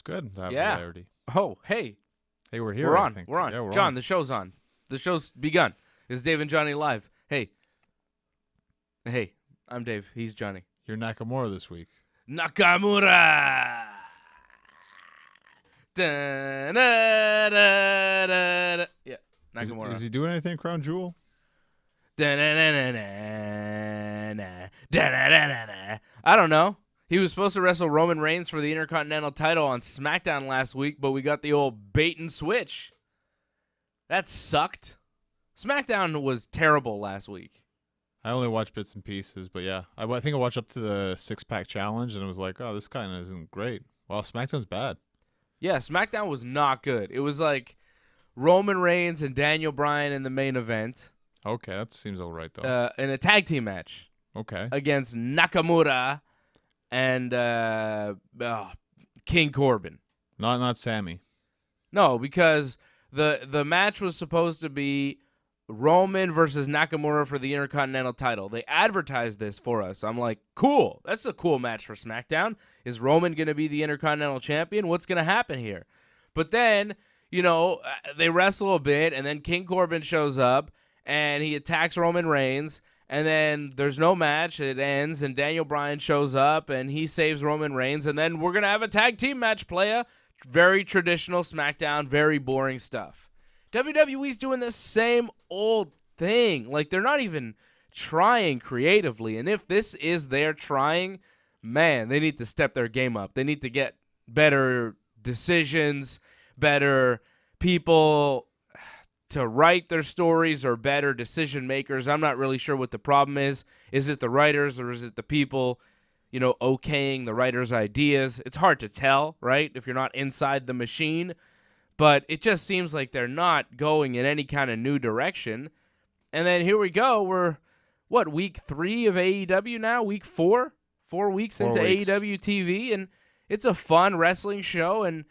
good. That Yeah. variety. Oh, hey. Hey, we're here. We're I on. think. We're on. Yeah, we're John, on. the show's on. The show's begun. It's Dave and Johnny live. Hey. Hey, I'm Dave. He's Johnny. You're Nakamura this week. Nakamura! Da-na-da-da-da. Yeah, Nakamura. Is he doing anything at Crown Jewel? Da-na-na-na-na-na. Da-na-na-na-na. I don't know. He was supposed to wrestle Roman Reigns for the Intercontinental title on SmackDown last week, but we got the old bait and switch. That sucked. SmackDown was terrible last week. I only watched bits and pieces, but yeah. I think I watched up to the six-pack challenge, and it was like, oh, this kind of isn't great. Well, SmackDown's bad. Yeah, SmackDown was not good. It was like Roman Reigns and Daniel Bryan in the main event. Okay, that seems all right, though. In a tag team match. Okay. Against Nakamura and King Corbin. Not Sammy. No, because the match was supposed to be Roman versus Nakamura for the Intercontinental title. They advertised this for us. I'm like, cool. That's a cool match for SmackDown. Is Roman going to be the Intercontinental Champion? What's going to happen here? But then, they wrestle a bit, and then King Corbin shows up, and he attacks Roman Reigns, and then there's no match. It ends, and Daniel Bryan shows up, and he saves Roman Reigns, and then we're going to have a tag team match, playa. Very traditional SmackDown, very boring stuff. WWE's doing the same old thing. Like, they're not even trying creatively, and if this is their trying, man, they need to step their game up. They need to get better decisions, better people to write their stories, or better decision makers. I'm not really sure what the problem is. Is it the writers, or is it the people, okaying the writers' ideas? It's hard to tell, right, if you're not inside the machine. But it just seems like they're not going in any kind of new direction. And then here we go. We're, week 3 of AEW now? Week 4? 4 weeks into AEW TV, and it's a fun wrestling show, and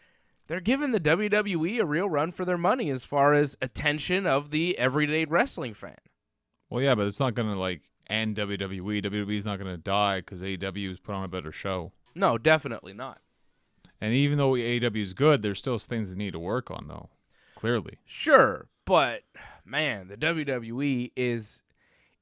they're giving the WWE a real run for their money as far as attention of the everyday wrestling fan. Well, yeah, but it's not going to, end WWE. WWE's not going to die because AEW's put on a better show. No, definitely not. And even though AEW is good, there's still things they need to work on, though. Clearly. Sure, but, man, the WWE is...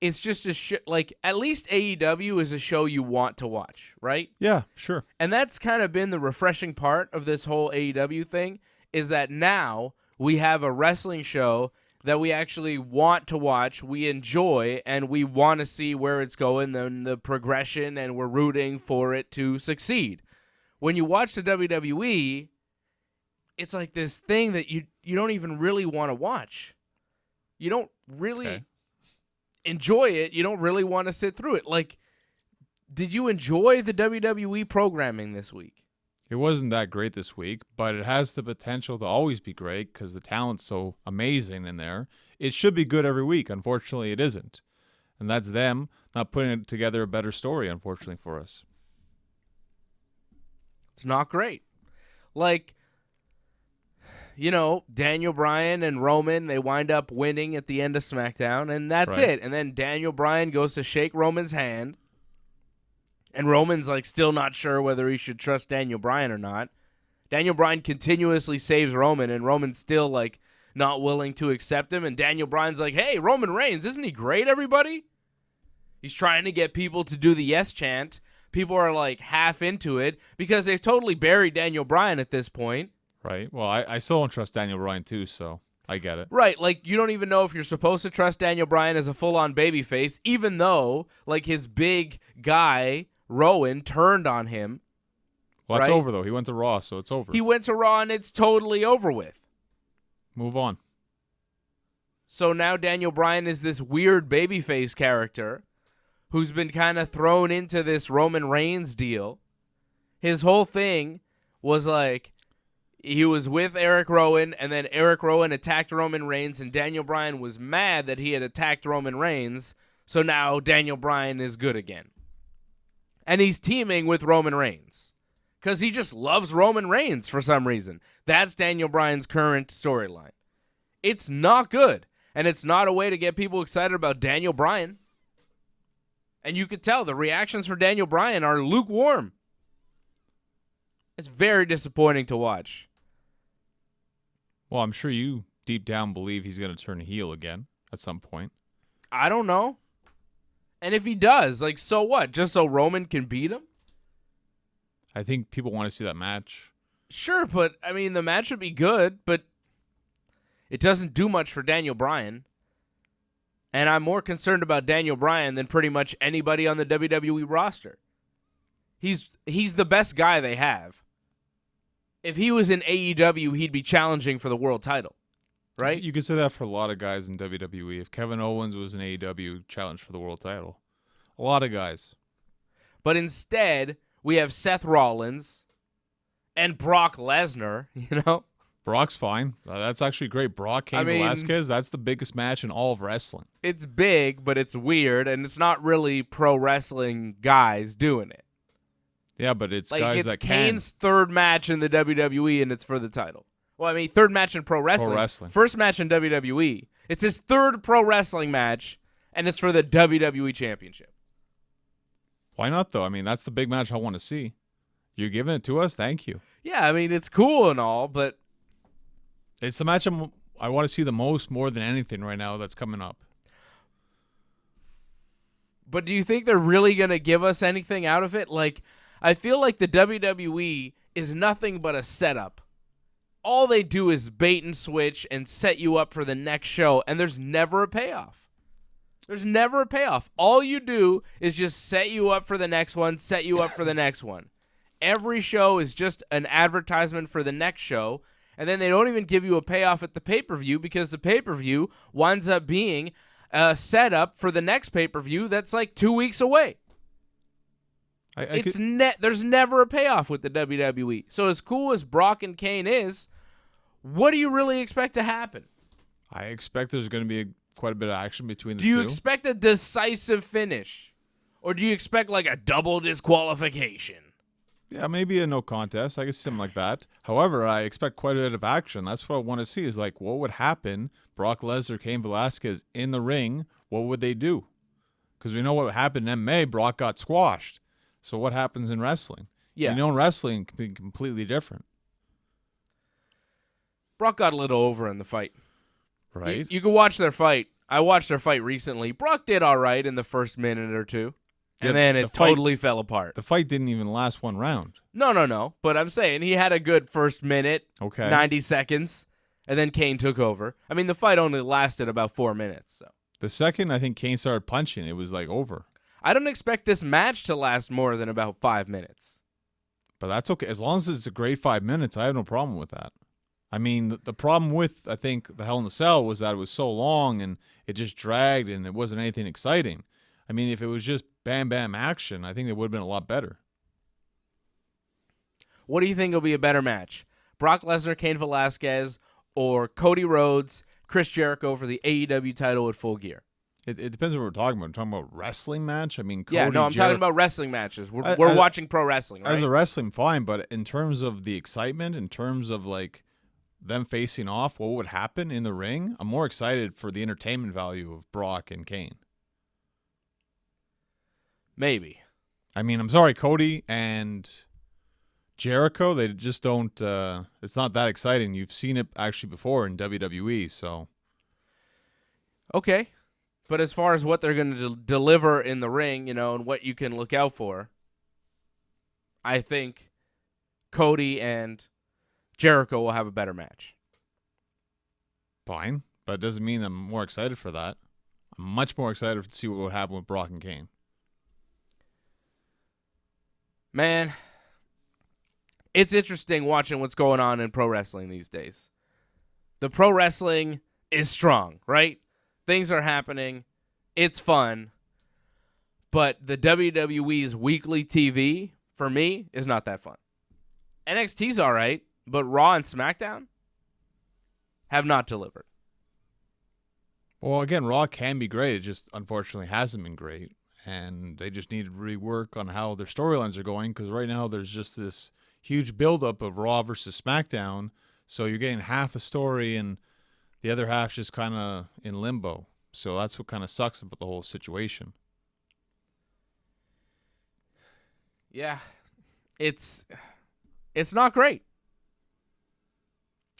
It's just at least AEW is a show you want to watch, right? Yeah, sure. And that's kind of been the refreshing part of this whole AEW thing, is that now we have a wrestling show that we actually want to watch, we enjoy, and we want to see where it's going, and the progression, and we're rooting for it to succeed. When you watch the WWE, it's like this thing that you don't even really want to watch. You don't really enjoy it. You don't really want to sit through it. Like, did you enjoy the WWE programming this week? It wasn't that great this week, but it has the potential to always be great because the talent's so amazing in there. It should be good every week. Unfortunately, it isn't. And that's them not putting together a better story, unfortunately, for us. It's not great. Like, Daniel Bryan and Roman, they wind up winning at the end of SmackDown, and that's right. it. And then Daniel Bryan goes to shake Roman's hand, and Roman's, still not sure whether he should trust Daniel Bryan or not. Daniel Bryan continuously saves Roman, and Roman's still, not willing to accept him, and Daniel Bryan's like, hey, Roman Reigns, isn't he great, everybody? He's trying to get people to do the yes chant. People are, half into it, because they've totally buried Daniel Bryan at this point. Right. Well, I still don't trust Daniel Bryan, too, so I get it. Right. You don't even know if you're supposed to trust Daniel Bryan as a full-on babyface, even though, his big guy, Rowan, turned on him. Well, that's over, though. He went to Raw, so it's over. He went to Raw, and it's totally over with. Move on. So now Daniel Bryan is this weird babyface character who's been kind of thrown into this Roman Reigns deal. His whole thing was he was with Eric Rowan, and then Eric Rowan attacked Roman Reigns, and Daniel Bryan was mad that he had attacked Roman Reigns, so now Daniel Bryan is good again. And he's teaming with Roman Reigns because he just loves Roman Reigns for some reason. That's Daniel Bryan's current storyline. It's not good, and it's not a way to get people excited about Daniel Bryan. And you could tell the reactions for Daniel Bryan are lukewarm. It's very disappointing to watch. Well, I'm sure you deep down believe he's going to turn heel again at some point. I don't know. And if he does, like, so what? Just so Roman can beat him? I think people want to see that match. Sure, but, I mean, the match would be good, but it doesn't do much for Daniel Bryan. And I'm more concerned about Daniel Bryan than pretty much anybody on the WWE roster. He's the best guy they have. If he was in AEW, he'd be challenging for the world title, right? You could say that for a lot of guys in WWE. If Kevin Owens was in AEW, challenge for the world title. A lot of guys. But instead, we have Seth Rollins and Brock Lesnar, you know? Brock's fine. That's actually great. Brock Cain Velasquez, that's the biggest match in all of wrestling. It's big, but it's weird, and it's not really pro wrestling guys doing it. Yeah, but it's like, guys it's that Kane's can. third match in the WWE, and it's for the title. Well, I mean, third match in pro wrestling. Pro wrestling. First match in WWE. It's his third pro wrestling match, and it's for the WWE Championship. Why not, though? I mean, that's the big match I want to see. You're giving it to us? Thank you. Yeah, I mean, it's cool and all, but it's the match I want to see the most, more than anything right now that's coming up. But do you think they're really going to give us anything out of it? Like, I feel like the WWE is nothing but a setup. All they do is bait and switch and set you up for the next show, and there's never a payoff. There's never a payoff. All you do is just set you up for the next one, set you up for the next one. Every show is just an advertisement for the next show, and then they don't even give you a payoff at the pay-per-view because the pay-per-view winds up being a setup for the next pay-per-view that's like 2 weeks away. There's never a payoff with the WWE. So as cool as Brock and Kane is, what do you really expect to happen? I expect there's going to be quite a bit of action between the two. Do you expect a decisive finish? Or do you expect like a double disqualification? Yeah, maybe a no contest. I guess something like that. However, I expect quite a bit of action. That's what I want to see is like what would happen, Brock Lesnar, Cain Velasquez in the ring, what would they do? Because we know what happened in MMA, Brock got squashed. So what happens in wrestling? Yeah. You know, in wrestling it can be completely different. Brock got a little over in the fight. Right? You can watch their fight. I watched their fight recently. Brock did all right in the first minute or two. Yeah, and then it totally fell apart. The fight didn't even last one round. No. But I'm saying he had a good first minute, 90 seconds, and then Kane took over. I mean, the fight only lasted about 4 minutes. So the second I think Kane started punching, it was like over. I don't expect this match to last more than about 5 minutes. But that's okay. As long as it's a great 5 minutes, I have no problem with that. I mean, the problem with, I think, the Hell in a Cell was that it was so long and it just dragged and it wasn't anything exciting. I mean, if it was just bam, bam action, I think it would have been a lot better. What do you think will be a better match? Brock Lesnar, Cain Velasquez, or Cody Rhodes, Chris Jericho for the AEW title with Full Gear? It depends on what we're talking about. We're talking about wrestling match? I mean, Cody, I'm talking about wrestling matches. We're watching pro wrestling, right? As a wrestling, fine, but in terms of the excitement, in terms of like them facing off, what would happen in the ring, I'm more excited for the entertainment value of Brock and Kane. Maybe. I mean, I'm sorry, Cody and Jericho, they just don't, it's not that exciting. You've seen it actually before in WWE, so. Okay. But as far as what they're going to deliver in the ring, you know, and what you can look out for, I think Cody and Jericho will have a better match. Fine, but it doesn't mean I'm more excited for that. I'm much more excited to see what would happen with Brock and Kane. Man, it's interesting watching what's going on in pro wrestling these days. The pro wrestling is strong, right? Things are happening. It's fun. But the WWE's weekly TV, for me, is not that fun. NXT's all right, but Raw and SmackDown have not delivered. Well, again, Raw can be great. It just unfortunately hasn't been great. And they just need to rework on how their storylines are going because right now there's just this huge buildup of Raw versus SmackDown. So you're getting half a story and the other half just kind of in limbo. So that's what kind of sucks about the whole situation. Yeah, it's It's not great.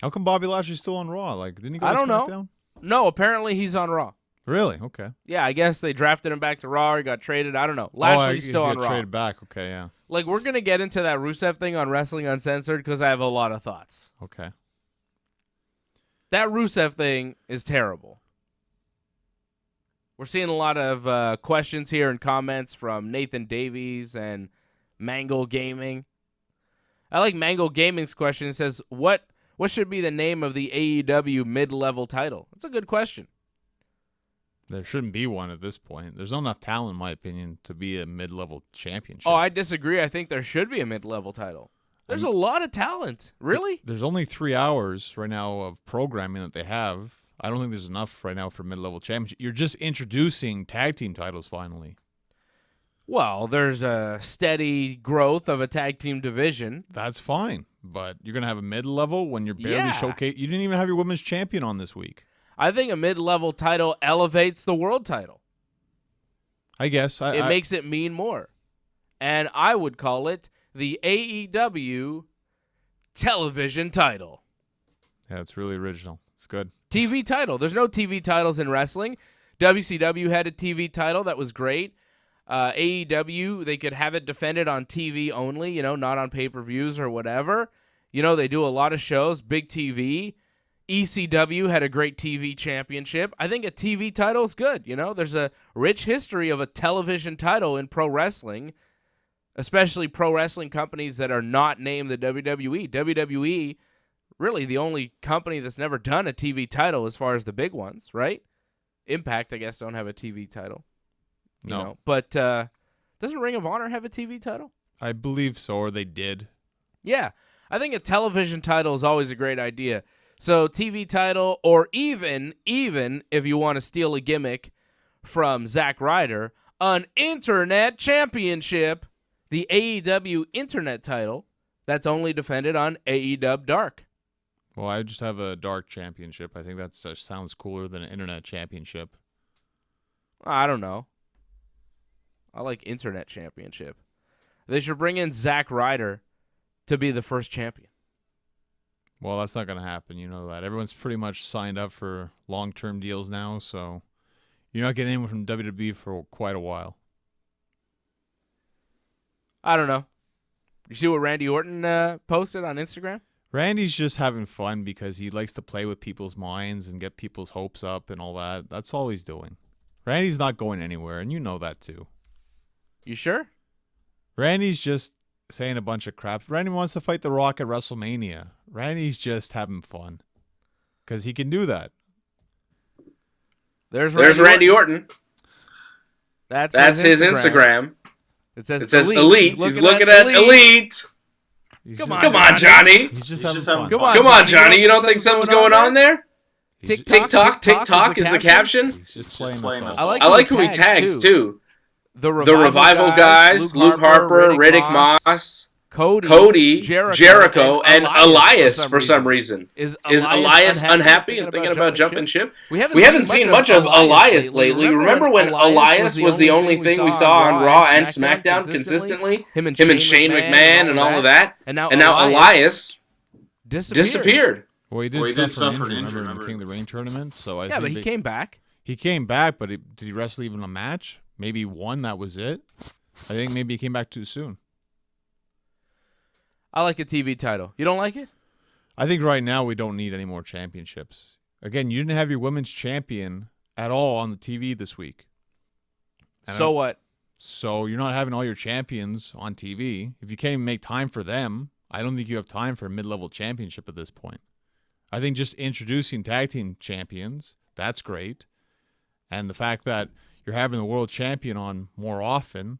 How come Bobby Lashley's still on Raw? Like, didn't he go to I don't SmackDown? know. No, apparently he's on Raw. Really? Okay. Yeah, I guess they drafted him back to Raw. He got traded. I don't know. Lashley's still on Raw. Traded back. Okay, yeah. Like, we're going to get into that Rusev thing on Wrestling Uncensored because I have a lot of thoughts. Okay. That Rusev thing is terrible. We're seeing a lot of questions here and comments from Nathan Davies and Mangle Gaming. I like Mangle Gaming's question. It says, what should be the name of the AEW mid-level title? That's a good question. There shouldn't be one at this point. There's not enough talent, in my opinion, to be a mid-level championship. Oh, I disagree. I think there should be a mid-level title. There's a lot of talent. Really? There's only 3 hours right now of programming that they have. I don't think there's enough right now for mid-level championship. You're just introducing tag team titles finally. Well, there's a steady growth of a tag team division. That's fine, but you're going to have a mid-level when you're barely showcasing. You didn't even have your women's champion on this week. I think a mid-level title elevates the world title. I guess. It makes it mean more. And I would call it the AEW television title. Yeah, it's really original. It's good. TV title. There's no TV titles in wrestling. WCW had a TV title that was great. AEW, they could have it defended on TV only, not on pay-per-views or whatever. They do a lot of shows, big TV. ECW had a great TV championship. I think a TV title is good. There's a rich history of a television title in pro wrestling, especially pro wrestling companies that are not named the WWE. WWE, really the only company that's never done a TV title as far as the big ones, right? Impact, I guess, don't have a TV title. No. But doesn't Ring of Honor have a TV title? I believe so, or they did. Yeah. I think a television title is always a great idea. So TV title, or even if you want to steal a gimmick from Zack Ryder, an internet championship, the AEW internet title, that's only defended on AEW Dark. Well, I just have a Dark championship. I think that sounds cooler than an internet championship. I don't know. I like internet championship. They should bring in Zack Ryder to be the first champion. Well, that's not going to happen. You know that. Everyone's pretty much signed up for long-term deals now, so you're not getting anyone from WWE for quite a while. I don't know. You see what Randy Orton posted on Instagram? Randy's just having fun because he likes to play with people's minds and get people's hopes up and all that. That's all he's doing. Randy's not going anywhere, and you know that too. You sure? Randy's just saying a bunch of crap. Randy wants to fight The Rock at WrestleMania. Randy's just having fun because he can do that. There's Randy Orton. That's his Instagram. It says Elite. He's looking at Elite. Come on, Johnny. He's just having fun. Come on, Johnny. You don't think something's going on there? TikTok is the caption. He's just playing us all. I like who he tags too. The Revival guys, Luke Harper, Riddick Moss, Cody, Jericho, and Elias for some reason. Is Elias unhappy and thinking about jumping ship? We haven't seen much of Elias lately. Remember when Elias was the only thing we saw on Raw and SmackDown consistently? Him and Shane McMahon and all of that. And now Elias disappeared. Well, he did suffer an injury, remember, in the King of the Ring tournament. So I think but he came back. He came back, but did he wrestle even a match? Maybe one, that was it. I think maybe he came back too soon. I like a TV title. You don't like it? I think right now we don't need any more championships. Again, you didn't have your women's champion at all on the TV this week. So what? So you're not having all your champions on TV. If you can't even make time for them, I don't think you have time for a mid-level championship at this point. I think just introducing tag team champions, that's great. And the fact that you're having the world champion on more often,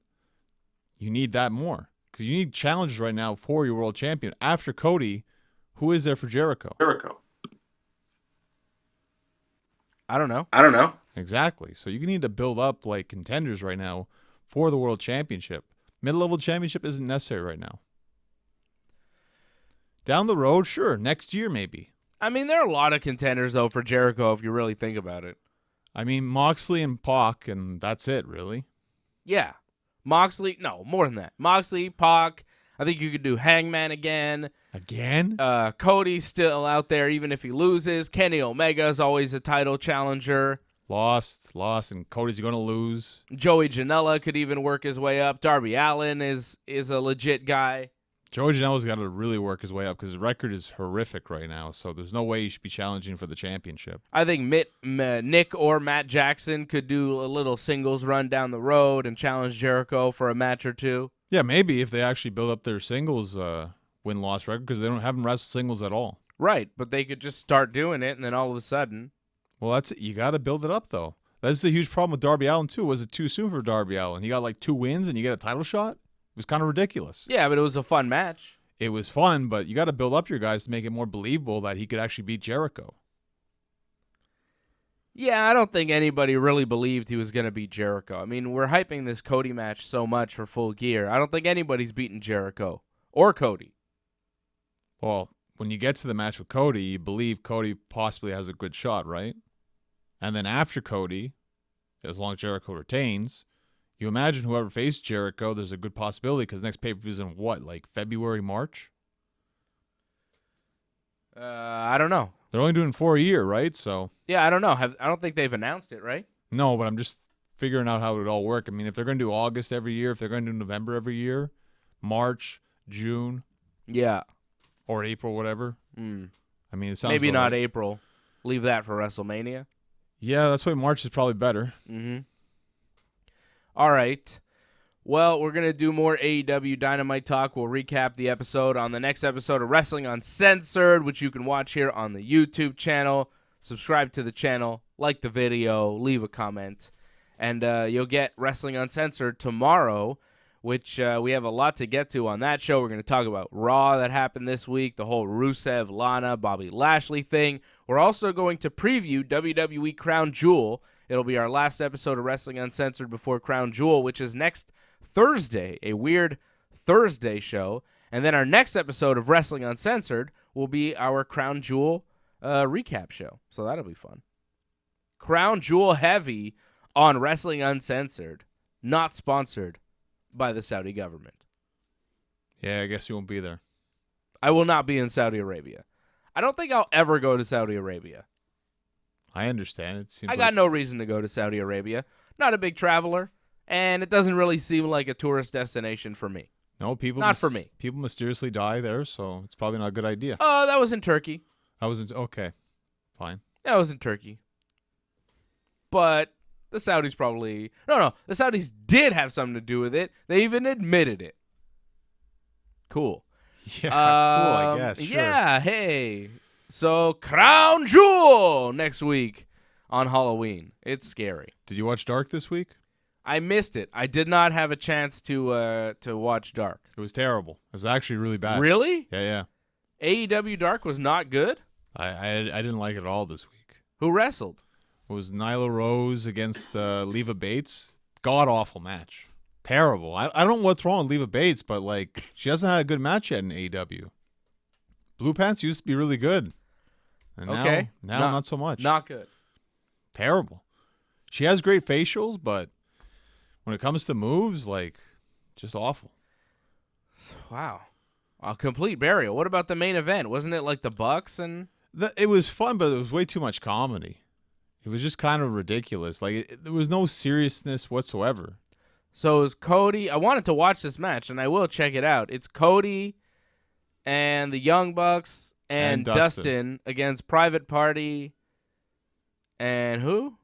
you need that more. Because you need challenges right now for your world champion. After Cody, who is there for Jericho? I don't know. Exactly. So you need to build up like contenders right now for the world championship. Mid-level championship isn't necessary right now. Down the road, sure. Next year, maybe. I mean, there are a lot of contenders, though, for Jericho if you really think about it. I mean, Moxley and Pac, and that's it, really. Yeah. Moxley, no, more than that. Moxley, Pac, I think you could do Hangman again. Again? Cody's still out there even if he loses. Kenny Omega's always a title challenger. Lost, and Cody's going to lose. Joey Janela could even work his way up. Darby Allin is a legit guy. Joey Janela's got to really work his way up because his record is horrific right now, so there's no way he should be challenging for the championship. I think Nick or Matt Jackson could do a little singles run down the road and challenge Jericho for a match or two. Yeah, maybe if they actually build up their singles win-loss record because they don't have them wrestle singles at all. Right, but they could just start doing it, and then all of a sudden... Well, that's it. You got to build it up, though. That's a huge problem with Darby Allin, too. Was it too soon for Darby Allin? He got like 2 wins and you get a title shot? It was kind of ridiculous. Yeah, but it was a fun match. It was fun, but you got to build up your guys to make it more believable that he could actually beat Jericho. Yeah, I don't think anybody really believed he was going to beat Jericho. I mean, we're hyping this Cody match so much for Full Gear. I don't think anybody's beaten Jericho or Cody. Well, when you get to the match with Cody, you believe Cody possibly has a good shot, right? And then after Cody, as long as Jericho retains, you imagine whoever faced Jericho, there's a good possibility because next pay-per-view is in what, like February, March? I don't know. They're only doing 4 a year, right? So yeah, I don't know. I don't think they've announced it, right? No, but I'm just figuring out how it would all work. I mean, if they're going to do August every year, if they're going to do November every year, March, June, yeah, or April, whatever. I mean, it sounds maybe not right. April. Leave that for WrestleMania. Yeah, that's why March is probably better. Mm-hmm. All right. Well, we're going to do more AEW Dynamite talk. We'll recap the episode on the next episode of Wrestling Uncensored, which you can watch here on the YouTube channel. Subscribe to the channel, like the video, leave a comment, and you'll get Wrestling Uncensored tomorrow, which we have a lot to get to on that show. We're going to talk about Raw that happened this week, the whole Rusev, Lana, Bobby Lashley thing. We're also going to preview WWE Crown Jewel. It'll be our last episode of Wrestling Uncensored before Crown Jewel, which is next Thursday, a weird Thursday show. And then our next episode of Wrestling Uncensored will be our Crown Jewel recap show. So that'll be fun. Crown Jewel heavy on Wrestling Uncensored, not sponsored by the Saudi government. Yeah, I guess you won't be there. I will not be in Saudi Arabia. I don't think I'll ever go to Saudi Arabia. I understand. It seems I got no reason to go to Saudi Arabia. Not a big traveler, and it doesn't really seem like a tourist destination for me. No, people not for me. People mysteriously die there, so it's probably not a good idea. Oh, that was in Turkey. Okay, fine. That was in Turkey. But the Saudis probably... No, the Saudis did have something to do with it. They even admitted it. Cool. Yeah, cool, I guess. Sure. Yeah, hey. So, Crown Jewel next week on Halloween. It's scary. Did you watch Dark this week? I missed it. I did not have a chance to watch Dark. It was terrible. It was actually really bad. Really? Yeah. AEW Dark was not good? I didn't like it at all this week. Who wrestled? It was Nyla Rose against Leva Bates. God-awful match. Terrible. I don't know what's wrong with Leva Bates, but like she hasn't had a good match yet in AEW. Blue Pants used to be really good. And now not so much. Not good. Terrible. She has great facials, but when it comes to moves, like, just awful. Wow. A complete burial. What about the main event? Wasn't it like the Bucks and... It was fun, but it was way too much comedy. It was just kind of ridiculous. Like, there was no seriousness whatsoever. So it was Cody. I wanted to watch this match, and I will check it out. It's Cody and the Young Bucks and Dustin against Private Party and who?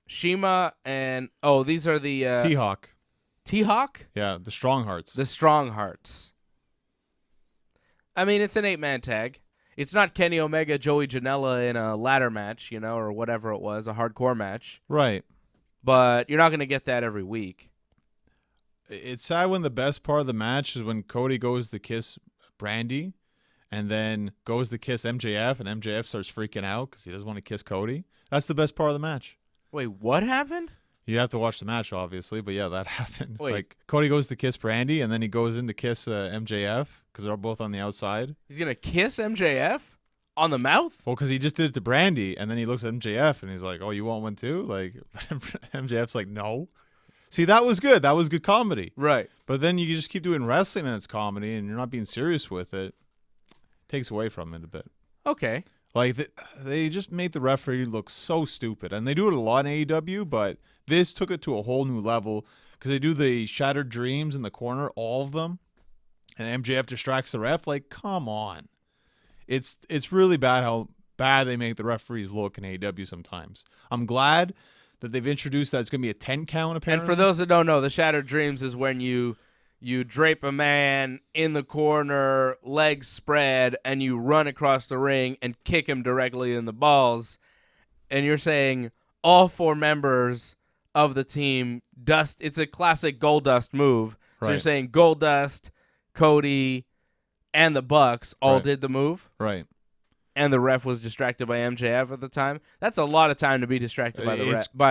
Shima and... Oh, these are the... T-Hawk. T-Hawk? Yeah, the Strong Hearts. The Strong Hearts. I mean, it's an 8-man tag. It's not Kenny Omega, Joey Janela in a ladder match, or whatever it was, a hardcore match. Right. But you're not going to get that every week. It's sad when the best part of the match is when Cody goes to kiss Brandy and then goes to kiss MJF, and MJF starts freaking out because he doesn't want to kiss Cody. That's the best part of the match. Wait, what happened? You have to watch the match, obviously, but yeah, that happened. Wait. Like, Cody goes to kiss Brandy, and then he goes in to kiss MJF because they're both on the outside. He's going to kiss MJF on the mouth? Well, because he just did it to Brandy, and then he looks at MJF, and he's like, oh, you want one too? Like, MJF's like, no. See, that was good. That was good comedy. Right. But then you just keep doing wrestling and it's comedy and you're not being serious with it. Takes away from it a bit. Okay. Like, they just made the referee look so stupid. And they do it a lot in AEW, but this took it to a whole new level because they do the Shattered Dreams in the corner, all of them. And MJF distracts the ref. Like, come on. It's really bad how bad they make the referees look in AEW sometimes. I'm glad that they've introduced that it's going to be a 10 count, apparently. And for those that don't know, the Shattered Dreams is when you drape a man in the corner, legs spread, and you run across the ring and kick him directly in the balls. And you're saying all 4 members of the team dust. It's a classic Goldust move. So Right. you're saying Goldust, Cody, and the Bucks all did the move? Right. And the ref was distracted by MJF at the time. That's a lot of time to be distracted by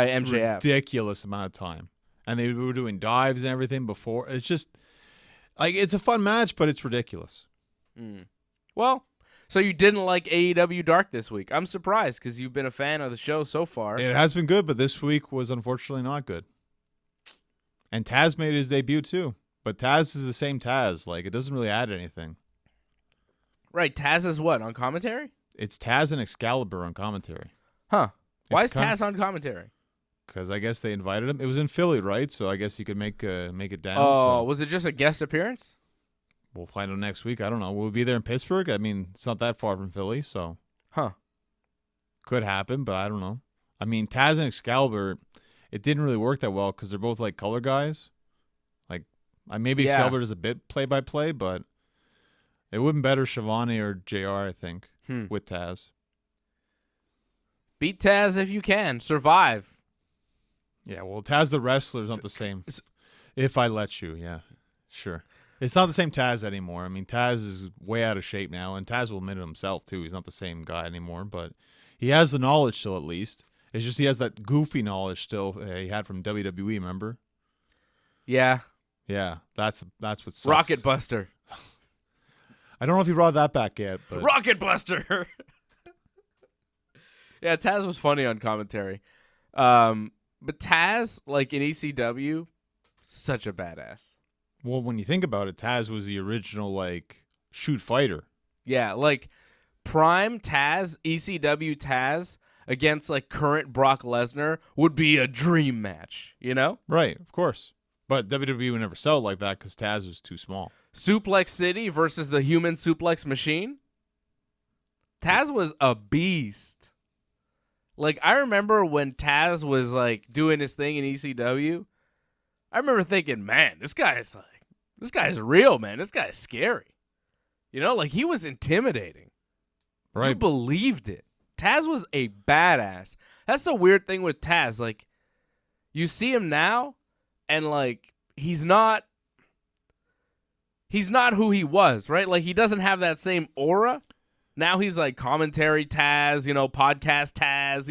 MJF. Ridiculous amount of time. And they were doing dives and everything before. It's just like it's a fun match, but it's ridiculous. Well, so you didn't like AEW Dark this week. I'm surprised because you've been a fan of the show so far. It has been good, but this week was unfortunately not good. And Taz made his debut too. But Taz is the same Taz. Like, it doesn't really add anything. Right, Taz is what, on commentary? It's Taz and Excalibur on commentary. Huh. Why is Taz on commentary? Because I guess they invited him. It was in Philly, right? So I guess you could make it down. Oh, was it just a guest appearance? We'll find out next week. I don't know. Will we be there in Pittsburgh? I mean, it's not that far from Philly, so. Huh. Could happen, but I don't know. I mean, Taz and Excalibur, it didn't really work that well because they're both like color guys. Like, maybe Excalibur does a bit play-by-play, but it would have been better Shivani or JR, I think, with Taz. Beat Taz if you can. Survive. Yeah, well, Taz the wrestler is not the same. If I let you, yeah, sure. It's not the same Taz anymore. I mean, Taz is way out of shape now, and Taz will admit it himself, too. He's not the same guy anymore, but he has the knowledge still, at least. It's just he has that goofy knowledge still he had from WWE, remember? Yeah. Yeah, that's what sucks. Rocket Buster. I don't know if he brought that back yet. But Rocket Buster! Yeah, Taz was funny on commentary. But Taz, like in ECW, such a badass. Well, when you think about it, Taz was the original, like, shoot fighter. Yeah, like prime Taz, ECW Taz against like current Brock Lesnar would be a dream match, you know? Right, of course. But WWE would never sell it like that because Taz was too small. Suplex City versus the Human Suplex Machine. Taz was a beast. Like, I remember when Taz was like doing his thing in ECW, I remember thinking, man, this guy is real, man. This guy is scary. You know, like he was intimidating. Right. You believed it. Taz was a badass. That's the weird thing with Taz. Like, you see him now, and like he's not who he was, right? Like he doesn't have that same aura. Now he's like commentary Taz, you know, podcast Taz.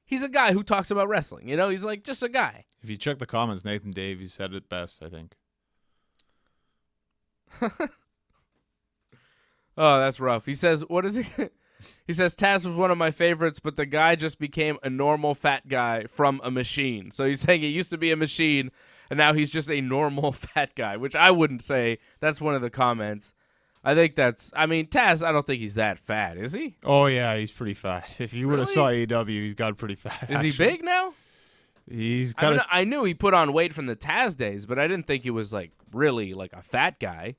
He's a guy who talks about wrestling, you know? He's like just a guy. If you check the comments, Nathan Davies said it best, I think. Oh, that's rough. He says, what is he? He says, Taz was one of my favorites, but the guy just became a normal fat guy from a machine. So he's saying he used to be a machine, and now he's just a normal fat guy, which I wouldn't say. That's one of the comments. I think Taz, I don't think he's that fat, is he? Oh, yeah, he's pretty fat. If you would have saw AEW, he's got pretty fat. Is he big now? He's kind of. I knew he put on weight from the Taz days, but I didn't think he was like really like a fat guy.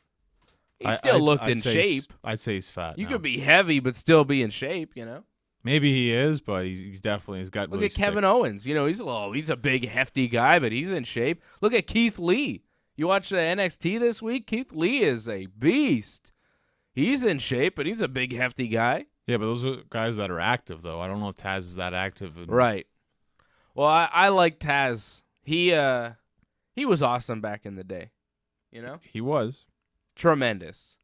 He still looked in shape. I'd say he's fat. You could be heavy but still be in shape, you know. Maybe he is, but he's got. Look at Kevin Owens. You know, he's a big hefty guy, but he's in shape. Look at Keith Lee. You watch NXT this week? Keith Lee is a beast. He's in shape, but he's a big hefty guy. Yeah, but those are guys that are active, though. I don't know if Taz is that active. Right. Well, I like Taz. He was awesome back in the day. You know? He was. Tremendous.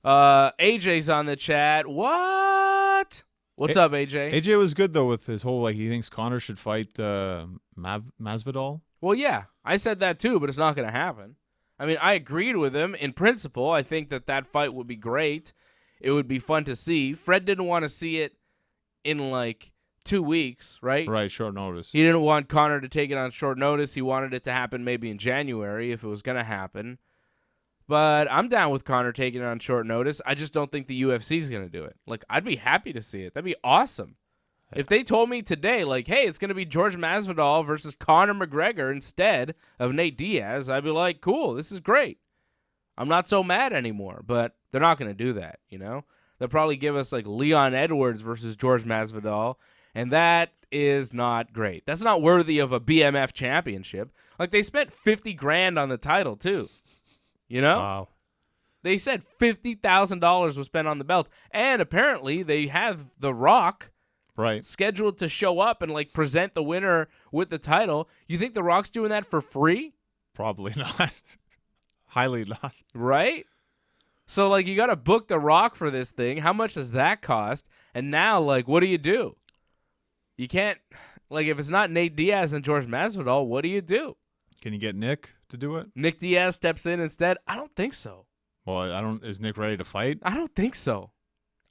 AJ's on the chat. What? What's up, AJ? AJ was good, though, with his whole, like, he thinks Connor should fight Masvidal. Well, yeah. I said that, too, but it's not going to happen. I mean, I agreed with him. In principle, I think that fight would be great. It would be fun to see. Fred didn't want to see it in, like, 2 weeks, right? Right, short notice. He didn't want Conor to take it on short notice. He wanted it to happen maybe in January if it was going to happen. But I'm down with Conor taking it on short notice. I just don't think the UFC is going to do it. Like, I'd be happy to see it. That'd be awesome. Yeah. If they told me today, like, hey, it's going to be George Masvidal versus Conor McGregor instead of Nate Diaz, I'd be like, cool, this is great. I'm not so mad anymore. But they're not going to do that, you know? They'll probably give us, like, Leon Edwards versus George Masvidal, and that is not great. That's not worthy of a BMF championship. Like, they spent $50,000 on the title, too. You know? Wow. They said $50,000 was spent on the belt. And apparently they have The Rock scheduled to show up and, like, present the winner with the title. You think The Rock's doing that for free? Probably not. Highly not. Right? So, like, you got to book The Rock for this thing. How much does that cost? And now, like, what do? You can't, like, if it's not Nate Diaz and George Masvidal, what do you do? Can you get Nick to do it? Nick Diaz steps in instead? I don't think so. Well, is Nick ready to fight? I don't think so.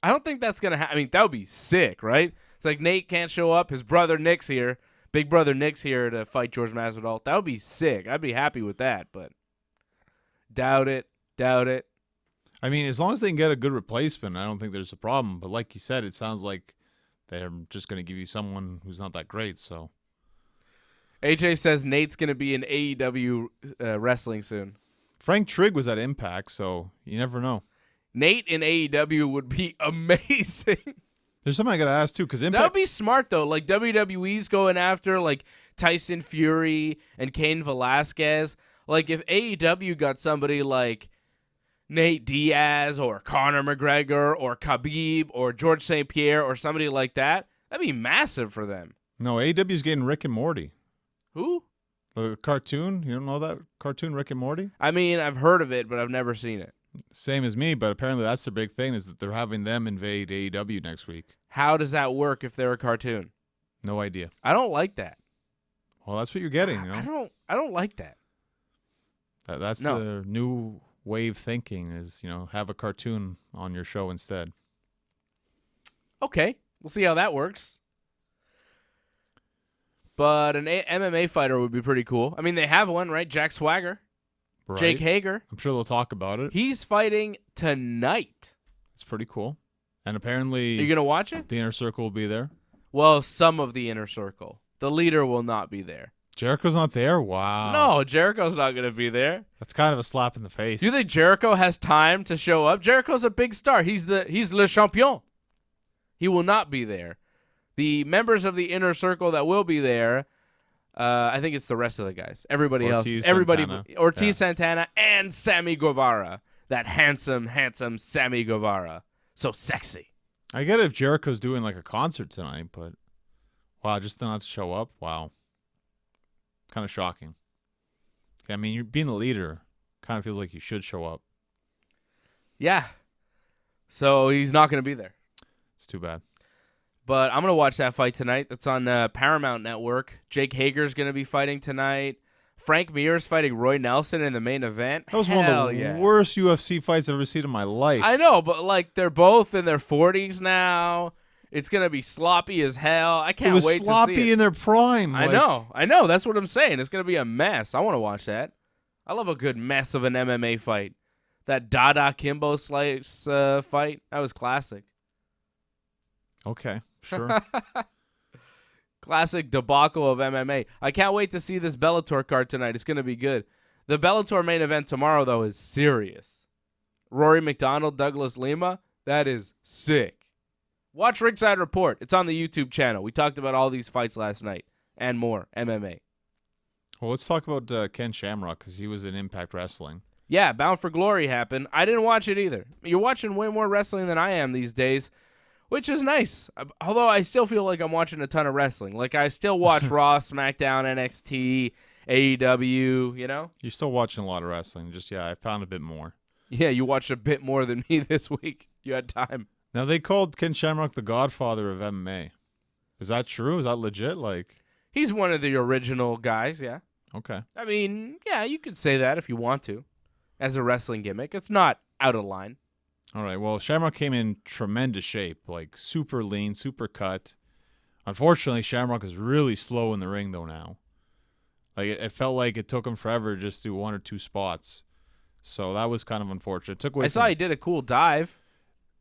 I don't think that's going to happen. I mean, that would be sick, right? It's like Nate can't show up. His brother Nick's here. Big brother Nick's here to fight George Masvidal. That would be sick. I'd be happy with that, but doubt it. I mean, as long as they can get a good replacement, I don't think there's a problem. But like you said, it sounds like they're just going to give you someone who's not that great, so. AJ says Nate's going to be in AEW wrestling soon. Frank Trigg was at Impact, so you never know. Nate in AEW would be amazing. There's something I got to ask, too, because Impact... That would be smart, though. Like, WWE's going after, like, Tyson Fury and Cain Velasquez. Like, if AEW got somebody like Nate Diaz or Conor McGregor or Khabib or George St. Pierre or somebody like that, that'd be massive for them. No, AEW's getting Rick and Morty. Who? The cartoon? You don't know that cartoon, Rick and Morty? I mean, I've heard of it, but I've never seen it. Same as me, but apparently that's the big thing is that they're having them invade AEW next week. How does that work if they're a cartoon? No idea. I don't like that. Well, that's what you're getting, you know? I don't like that. That's the new wave thinking is, you know, have a cartoon on your show instead. Okay. We'll see how that works. But an MMA fighter would be pretty cool. I mean, they have one, right? Jack Swagger. Right. Jake Hager. I'm sure they'll talk about it. He's fighting tonight. It's pretty cool. And apparently... Are you going to watch it? The Inner Circle will be there. Well, some of the Inner Circle. The leader will not be there. Jericho's not there? Wow. No, Jericho's not going to be there. That's kind of a slap in the face. Do you think Jericho has time to show up? Jericho's a big star. He's le champion. He will not be there. The members of the Inner Circle that will be there, I think it's the rest of the guys. Everybody else. Ortiz Santana and Sammy Guevara. That handsome Sammy Guevara. So sexy. I get it if Jericho's doing like a concert tonight, but wow, just not to show up? Wow. Kind of shocking. I mean, you're being the leader. Kind of feels like you should show up. Yeah. So he's not going to be there. It's too bad. But I'm going to watch that fight tonight. That's on Paramount Network. Jake Hager's going to be fighting tonight. Frank Mir's fighting Roy Nelson in the main event. That was one of the worst UFC fights I've ever seen in my life. I know, but like they're both in their 40s now. It's going to be sloppy as hell. I can't wait to see it. It was sloppy in their prime. I know. That's what I'm saying. It's going to be a mess. I want to watch that. I love a good mess of an MMA fight. That Dada Kimbo Slice fight, that was classic. Okay, sure. Classic debacle of MMA. I can't wait to see this Bellator card tonight. It's going to be good. The Bellator main event tomorrow, though, is serious. Rory McDonald, Douglas Lima, that is sick. Watch Ringside Report. It's on the YouTube channel. We talked about all these fights last night and more, MMA. Well, let's talk about Ken Shamrock because he was in Impact Wrestling. Yeah, Bound for Glory happened. I didn't watch it either. You're watching way more wrestling than I am these days, which is nice. Although I still feel like I'm watching a ton of wrestling. Like I still watch Raw, SmackDown, NXT, AEW, you know? You're still watching a lot of wrestling. Just, I found a bit more. Yeah, you watched a bit more than me this week. You had time. Now, they called Ken Shamrock the godfather of MMA. Is that true? Is that legit? Like, he's one of the original guys, yeah. Okay. I mean, yeah, you could say that if you want to. As a wrestling gimmick. It's not out of line. All right. Well, Shamrock came in tremendous shape, like super lean, super cut. Unfortunately, Shamrock is really slow in the ring, though, now. Like, it felt like it took him forever to just do 1 or 2 spots. So that was kind of unfortunate. I saw he did a cool dive.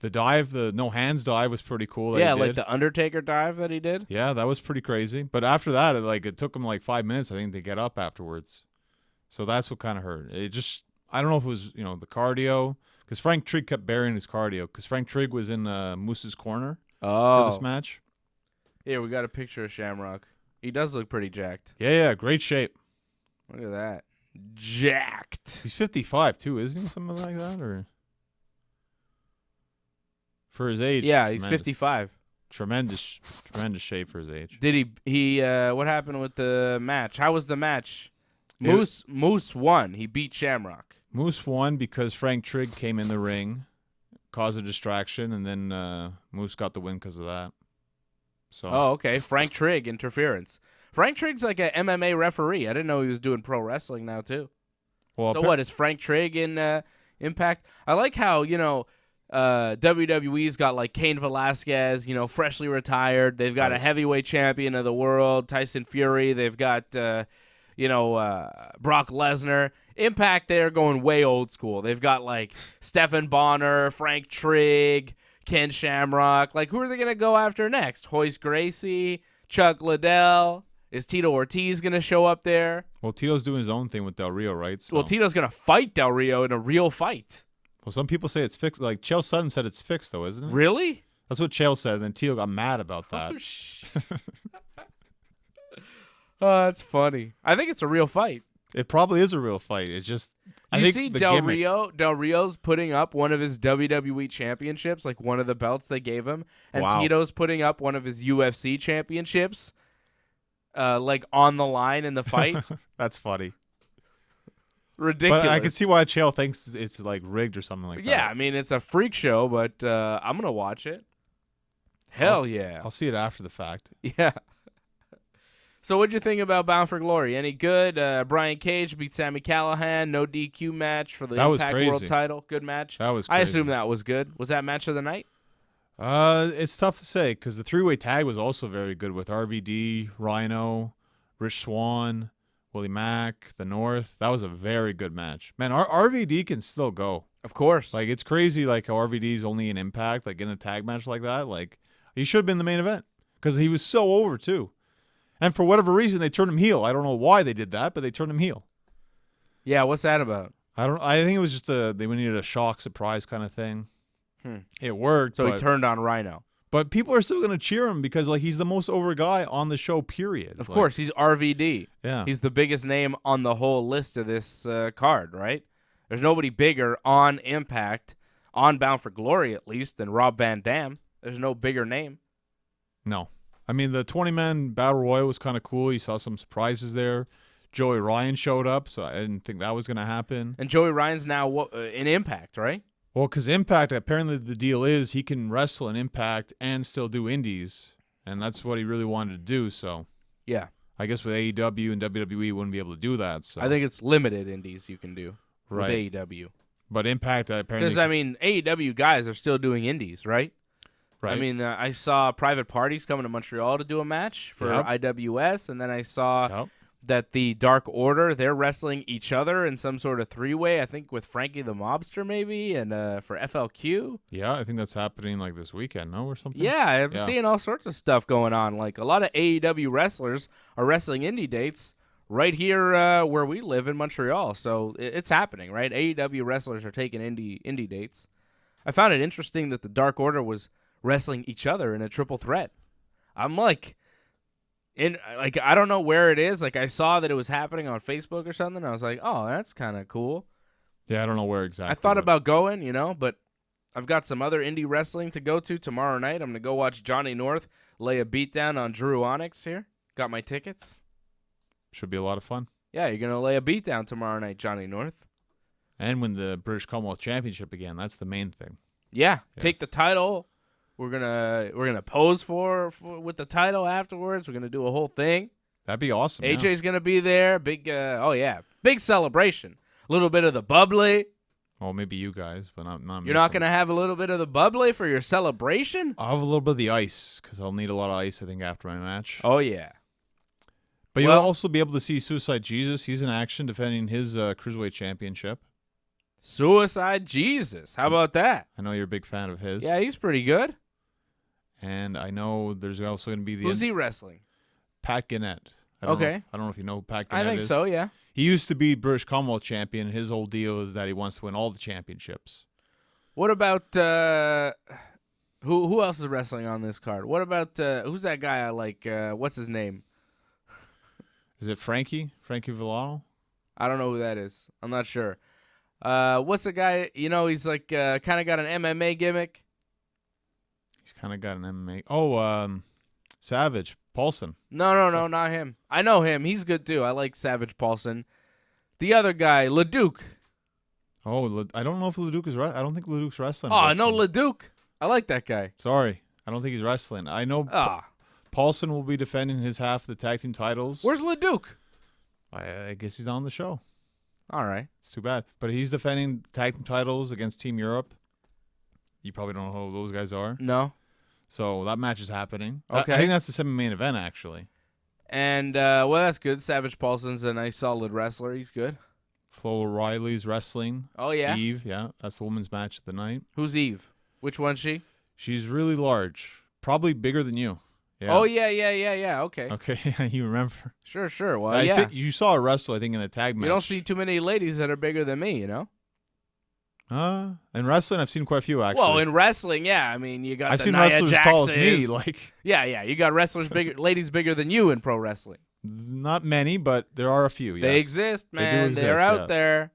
The dive, the no hands dive was pretty cool. Yeah, like the Undertaker dive that he did. Yeah, that was pretty crazy. But after that, it took him like 5 minutes, I think, to get up afterwards. So that's what kind of hurt. I don't know if it was, the cardio. Because Frank Trigg kept burying his cardio. Because Frank Trigg was in Moose's corner for this match. Yeah, we got a picture of Shamrock. He does look pretty jacked. Yeah, great shape. Look at that. Jacked. He's 55 too, isn't he? Something like that, or for his age. Yeah, he's 55. Tremendous shape for his age. Did he? What happened with the match? How was the match? Moose won. He beat Shamrock. Moose won because Frank Trigg came in the ring, caused a distraction, and then Moose got the win because of that. So. Oh, okay. Frank Trigg interference. Frank Trigg's like an MMA referee. I didn't know he was doing pro wrestling now too. Well, so what is Frank Trigg in Impact? I like how WWE's got like Cain Velasquez, freshly retired. They've got a heavyweight champion of the world, Tyson Fury. They've got Brock Lesnar. Impact, they're going way old school. They've got like Stephen Bonner, Frank Trigg, Ken Shamrock. Like, who are they going to go after next? Hoist Gracie, Chuck Liddell. Is Tito Ortiz going to show up there? Well, Tito's doing his own thing with Del Rio, right? So. Well, Tito's going to fight Del Rio in a real fight. Well, some people say it's fixed. Like, Chael Sutton said it's fixed, though, isn't it? Really? That's what Chael said, and then Tito got mad about that. Oh, that's funny. I think it's a real fight. It probably is a real fight. It's just... You see Del Rio's putting up one of his WWE championships, like one of the belts they gave him, and Tito's putting up one of his UFC championships, like on the line in the fight. That's funny. Ridiculous. But I can see why Chael thinks it's like rigged or something like that. Yeah, I mean, it's a freak show, but I'm going to watch it. Hell yeah. I'll see it after the fact. Yeah. So what'd you think about Bound for Glory? Any good? Brian Cage beat Sami Callihan. No DQ match for the Impact World title. Good match. That was crazy. I assume that was good. Was that match of the night? It's tough to say because the 3-way tag was also very good with RVD, Rhino, Rich Swann, Willie Mack, The North. That was a very good match. Man, RVD can still go. Of course. Like, it's crazy like how RVD's only in Impact, like in a tag match like that. Like, he should have been the main event because he was so over too. And for whatever reason, they turned him heel. I don't know why they did that, but they turned him heel. Yeah, what's that about? I think it was just they needed a shock surprise kind of thing. It worked. So he turned on Rhino. But people are still going to cheer him because like he's the most over guy on the show, period. Of course, he's RVD. Yeah. He's the biggest name on the whole list of this card, right? There's nobody bigger on Impact, on Bound for Glory at least, than Rob Van Dam. There's no bigger name. No. I mean, the 20-man Battle Royal was kind of cool. You saw some surprises there. Joey Ryan showed up, so I didn't think that was going to happen. And Joey Ryan's now in Impact, right? Well, because Impact, apparently the deal is he can wrestle in Impact and still do indies, and that's what he really wanted to do. So, yeah, I guess with AEW and WWE wouldn't be able to do that. So I think it's limited indies you can do with right. AEW. But Impact, apparently... Because, I mean, AEW guys are still doing indies, right? Right. I mean, I saw Private Parties coming to Montreal to do a match for IWS, and then I saw that the Dark Order, they're wrestling each other in some sort of 3-way, I think with Frankie the Mobster maybe, and for FLQ. Yeah, I think that's happening like this weekend, no, or something? Yeah, I'm seeing all sorts of stuff going on. Like, a lot of AEW wrestlers are wrestling indie dates right here where we live in Montreal, so it's happening, right? AEW wrestlers are taking indie dates. I found it interesting that the Dark Order was wrestling each other in a triple threat. I'm like, I don't know where it is. Like, I saw that it was happening on Facebook or something. I was like, oh, that's kind of cool. Yeah, I don't know where exactly. I thought about going, but I've got some other indie wrestling to go to tomorrow night. I'm going to go watch Johnny North lay a beatdown on Drew Onyx here. Got my tickets. Should be a lot of fun. Yeah, you're going to lay a beatdown tomorrow night, Johnny North. And win the British Commonwealth Championship again. That's the main thing. Yeah, take the title. We're gonna pose for with the title afterwards. We're gonna do a whole thing. That'd be awesome. AJ's gonna be there. Big big celebration. A little bit of the bubbly. Well, maybe you guys, but not me. You're not going to have a little bit of the bubbly for your celebration? I'll have a little bit of the ice because I'll need a lot of ice, I think, after my match. Oh, yeah. But you'll also be able to see Suicide Jesus. He's in action defending his Cruiserweight Championship. Suicide Jesus. How about that? I know you're a big fan of his. Yeah, he's pretty good. And I know there's also going to be the... Who's he wrestling? Pat Gannett. I don't know if you know who Pat Gannett is. I think so, yeah. He used to be British Commonwealth champion. His whole deal is that he wants to win all the championships. What about who else is wrestling on this card? What about who's that guy I like? What's his name? Is it Frankie? Frankie Villano? I don't know who that is. I'm not sure. What's the guy? You know, he's like kind of got an MMA gimmick. He's kind of got an MMA. Oh, Savage. Paulson. No, not him. I know him. He's good too. I like Savage Paulson. The other guy, LeDuc. Oh, I don't know if LeDuc is. I don't think LeDuc's wrestling. Oh, no, LeDuc. I like that guy. Sorry, I don't think he's wrestling. I know Paulson will be defending his half of the tag team titles. Where's LeDuc? I guess he's on the show. All right. It's too bad, but he's defending tag team titles against Team Europe. You probably don't know who those guys are. No. So that match is happening. Okay. I think that's the semi-main event, actually. And, well, that's good. Savage Paulson's a nice, solid wrestler. He's good. Flo O'Reilly's wrestling. Oh, yeah? Eve, yeah. That's the women's match of the night. Who's Eve? Which one's she? She's really large. Probably bigger than you. Yeah. Oh, yeah. Okay. Okay, you remember. Sure. Well, I think you saw her wrestle, I think, in the tag match. You don't see too many ladies that are bigger than me, you know? In wrestling, I've seen quite a few, actually. Well, in wrestling, yeah. I mean, you got I've the seen Nia wrestlers as tall as me. Jaxes. Yeah. You got wrestlers bigger, ladies bigger than you in pro wrestling. Not many, but there are a few, yes. They exist, man. They're out there.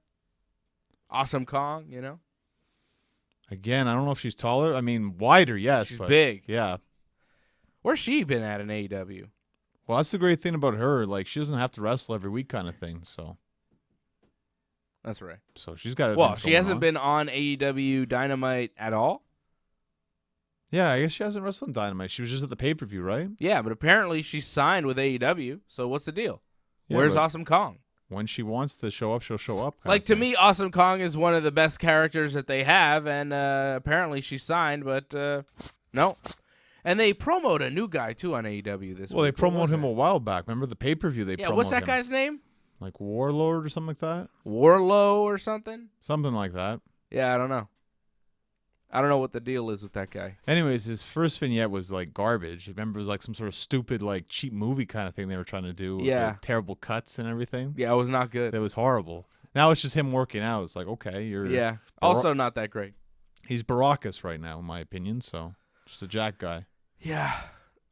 Awesome Kong, you know? Again, I don't know if she's taller. I mean, wider, yes. She's but big. Yeah. Where's she been at in AEW? Well, that's the great thing about her. Like, she doesn't have to wrestle every week kind of thing, so... That's right. So she's got. Well, she hasn't been on AEW Dynamite at all. Yeah, I guess she hasn't wrestled in Dynamite. She was just at the pay-per-view, right? Yeah, but apparently she's signed with AEW. So what's the deal? Yeah, Where's Awesome Kong? When she wants to show up, she'll show up. Like, to me, Awesome Kong is one of the best characters that they have, and apparently she's signed, but no. And they promoted a new guy too on AEW this week. Well, they promoted him a while back. Remember the pay-per-view? They promoted what's that him. guy's name? Like Warlord or something like that? Warlow or something? Something like that. Yeah, I don't know. I don't know what the deal is with that guy. Anyways, his first vignette was like garbage. Remember, it was like some sort of stupid, like cheap movie kind of thing they were trying to do. Yeah. With, like, terrible cuts and everything. Yeah, it was not good. It was horrible. Now it's just him working out. It's like, okay, you're... Yeah. Also not that great. He's Baracus right now, in my opinion, so just a jack guy. Yeah.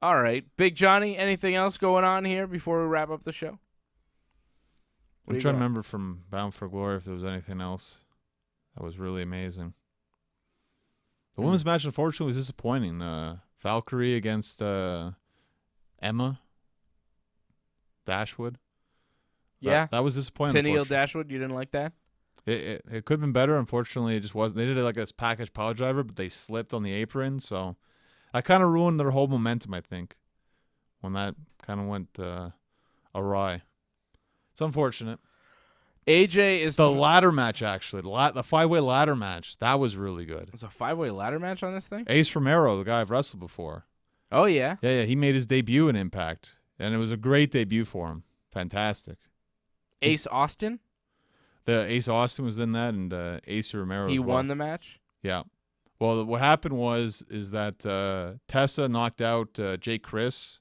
All right. Big Johnny, anything else going on here before we wrap up the show? I'm trying to remember from Bound for Glory if there was anything else that was really amazing. The women's match, unfortunately, was disappointing. Valkyrie against Emma Dashwood. Yeah. That was disappointing. Tennille Dashwood, you didn't like that? It could have been better. Unfortunately, it just wasn't. They did it like this package power driver, but they slipped on the apron, so that kind of ruined their whole momentum, I think, when that kind of went awry. It's unfortunate. AJ is the ladder match, actually. The 5-way ladder match. That was really good. It's a 5-way ladder match on this thing? Ace Romero, the guy I've wrestled before. Oh, yeah? Yeah. He made his debut in Impact, and it was a great debut for him. Fantastic. Ace Austin? The Ace Austin was in that, and Ace Romero. He won the match? Yeah. Well, what happened is that Tessa knocked out Jake Chris,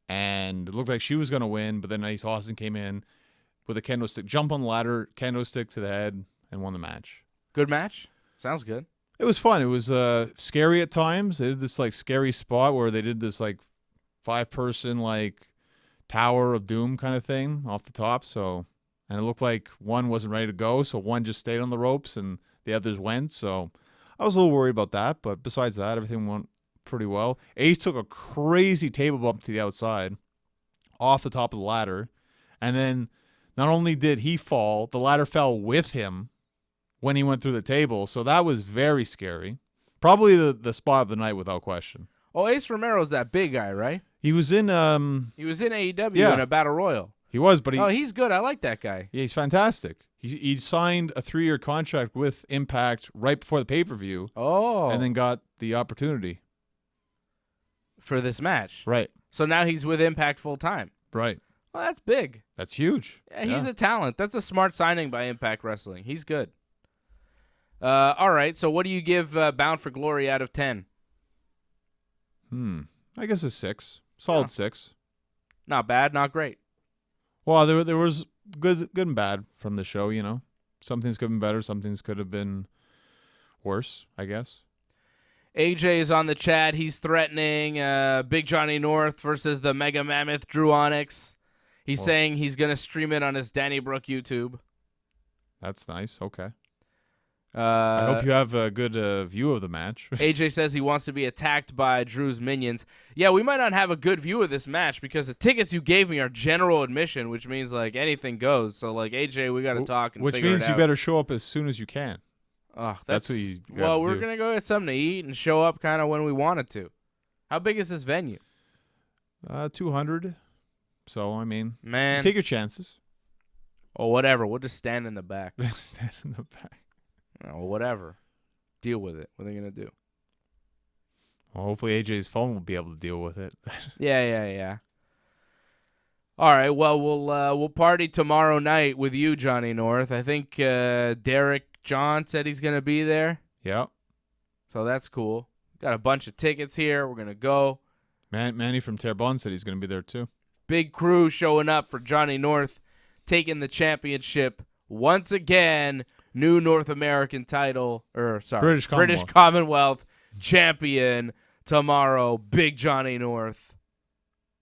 and it looked like she was going to win, but then Ace Austin came in with a kendo stick, jump on the ladder, kendo stick to the head, and won the match. Good match? Sounds good. It was fun. It was scary at times. They did this like scary spot where they did this like 5-person like Tower of Doom kind of thing off the top. So, and it looked like one wasn't ready to go, so one just stayed on the ropes and the others went. So I was a little worried about that, but besides that, everything went pretty well. Ace took a crazy table bump to the outside off the top of the ladder, and then not only did he fall, the ladder fell with him when he went through the table. So that was very scary. Probably the spot of the night without question. Oh, Ace Romero's that big guy, right? He was in AEW in a Battle Royal. He was, but he's good. I like that guy. Yeah, he's fantastic. He signed a 3-year contract with Impact right before the pay-per-view. Oh. And then got the opportunity. For this match. Right. So now he's with Impact full time. Right. Well, that's big. That's huge. Yeah, he's a talent. That's a smart signing by Impact Wrestling. He's good. All right, so what do you give Bound for Glory out of 10? I guess a 6. Solid 6. Not bad, not great. Well, there was good and bad from the show, you know. Some things could have been better. Some things could have been worse, I guess. AJ is on the chat. He's threatening Big Johnny North versus the Mega Mammoth Drew Onyx. He's saying he's going to stream it on his Danny Brook YouTube. That's nice. Okay. I hope you have a good view of the match. AJ says he wants to be attacked by Drew's minions. Yeah, we might not have a good view of this match because the tickets you gave me are general admission, which means like anything goes. So like AJ, we got to talk and figure it out. Which means you better show up as soon as you can. Oh, that's what you gotta Well, we're do. going to go get something to eat and show up kind of when we wanted to. How big is this venue? 200. So, I mean, man, take your chances. Oh, whatever. We'll just stand in the back. Stand in the back. Oh, whatever. Deal with it. What are they going to do? Well, hopefully AJ's phone will be able to deal with it. Yeah. All right. Well, we'll party tomorrow night with you, Johnny North. I think Derek John said he's going to be there. Yeah. So that's cool. Got a bunch of tickets here. We're going to go. Manny from Terrebonne said he's going to be there too. Big crew showing up for Johnny North, taking the championship once again. New North American title, British Commonwealth champion tomorrow. Big Johnny North.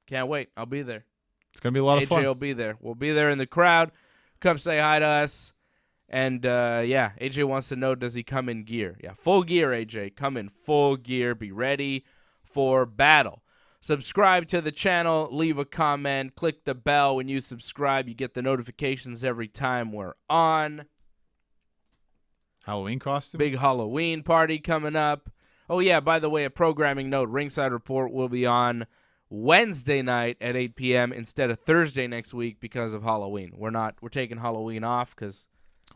Can't wait. I'll be there. It's going to be a lot of fun. AJ will be there. We'll be there in the crowd. Come say hi to us. And, AJ wants to know, does he come in gear? Yeah, full gear, AJ. Come in full gear. Be ready for battle. Subscribe to the channel. Leave a comment. Click the bell. When you subscribe, you get the notifications every time we're on. Halloween costume? Big Halloween party coming up. Oh, yeah, by the way, a programming note. Ringside Report will be on Wednesday night at 8 p.m. instead of Thursday next week because of Halloween. We're taking Halloween off because...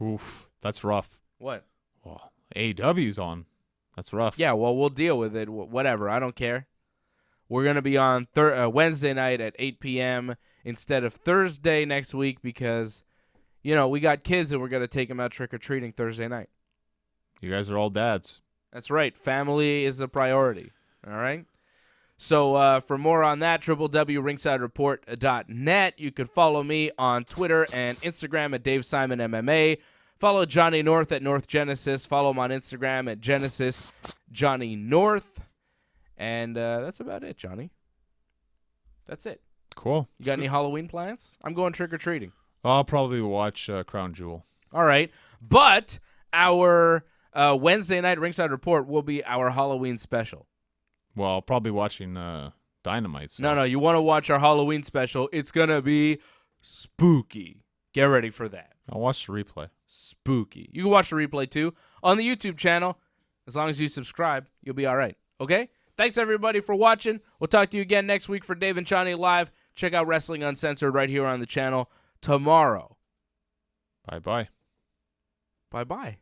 Oof, that's rough. What? Well, AEW's on. That's rough. Yeah, well, we'll deal with it. Whatever. I don't care. We're going to be on Wednesday night at 8 p.m. instead of Thursday next week because, you know, we got kids and we're going to take them out trick-or-treating Thursday night. You guys are all dads. That's right. Family is a priority. All right? So for more on that, www.ringsidereport.net. You can follow me on Twitter and Instagram at Dave Simon MMA. Follow Johnny North at North Genesis. Follow him on Instagram at Genesis Johnny North. And that's about it, Johnny. That's it. Cool. You got any Halloween plans? I'm going trick-or-treating. I'll probably watch Crown Jewel. All right. But our Wednesday night Ringside Report will be our Halloween special. Well, I'll probably watching Dynamite. So. No, you want to watch our Halloween special. It's going to be spooky. Get ready for that. I'll watch the replay. Spooky. You can watch the replay, too, on the YouTube channel. As long as you subscribe, you'll be all right. Okay? Thanks, everybody, for watching. We'll talk to you again next week for Dave and Johnny Live. Check out Wrestling Uncensored right here on the channel tomorrow. Bye-bye. Bye-bye.